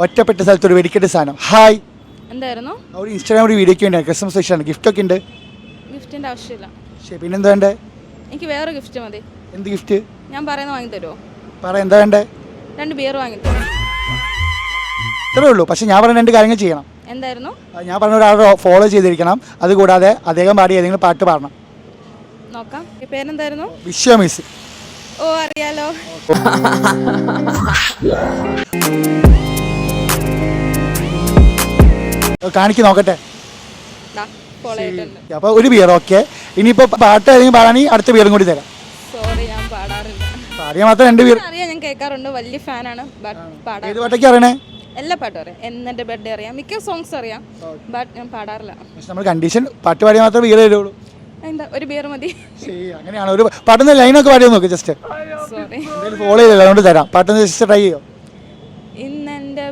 ഒറ്റപ്പെട്ട സ്ഥലത്ത് ഒരു വെടിക്കെട്ട് സാധനം. ഹായ്, എന്തായിരുന്നു? ഒരു ഇൻസ്റ്റാഗ്രാം ഒരു വീഡിയോയ്ക്ക് വേണ്ടി ക്രിസ്മസ് സ്പെഷ്യലാണ്. ഗിഫ്റ്റൊക്കെ ഉണ്ട്. ഗിഫ്റ്റിന്റെ ആവശ്യമില്ല. ശരി, പിന്നെന്താ വേണ്ടേ? എനിക്ക് വേറെ ഗിഫ്റ്റ് മതി. എന്ത് ഗിഫ്റ്റ്? ഞാൻ പറയുന്നത് വാങ്ങി തരുമോ? പറ, എന്താ വേണ്ടേ? 2 ബിയർ വാങ്ങി തരും. ഇത്രേ ഉള്ളൂ. പക്ഷെ ഞാൻ പറഞ്ഞ 2 കാര്യങ്ങൾ ചെയ്യണം. എന്തായിരുന്നു? ഞാൻ പറഞ്ഞ ഒരാളെ ഫോളോ ചെയ്തിരിക്കണം. അതുകൂടാതെ അദ്ദേഹം പാടി ഏതെങ്കിലും പാട്ട് പാടണം. നോക്കാം. ഈ പേരെന്തായിരുന്നു? വിശ്വമിസ്. ഓ, അറിയാലോ. കാണിക്ക് നോക്കട്ടെ. ഫോളോ ചെയ്തിട്ടുണ്ട്. അപ്പോൾ ഒരു ബിയർ. ഓക്കെ, ഇനിയിപ്പോൾ പാട്ട് ഏതെങ്കിലും പാടാണെങ്കിൽ അടുത്ത ബിയറും കൂടി തരാം. സോറി, ഞാൻ പാടാറില്ല. പാടിയാൽ മാത്രം 2 ബിയർ അറിയാം, ഞാൻ കേൾക്കാറുണ്ട്. വലിയ ഫാനാണ്. ബട്ട് പാടാ ഏത് പാട്ടൊക്കെ അറിയണേ? എല്ലാ പാട്ടും അറിയാം. എന്നെ ബർത്ത്ഡേ അറിയാം. മിക്ക സോങ്സ് അറിയാം. ബട്ട് ഞാൻ പാടാറില്ല. പക്ഷെ നമ്മൾ കണ്ടീഷൻ പാട്ട് പാടിയാൽ മാത്രമേ ബിയർ തരുള്ളൂ. എന്താ, ഒരു ബിയർ മതി. ശരി, അങ്ങനെയാണ്. ഒരു പാട്ടുന്ന ലൈനൊക്കെ പാടിയോ നോക്ക്. ജസ്റ്റ് സോറി, ഫോളോ ചെയ്തില്ല, അതുകൊണ്ട് തരാം. പാട്ടൊന്ന് ജസ്റ്റ് ട്രൈ ചെയ്യോ? ഇന്നെൻ്റെ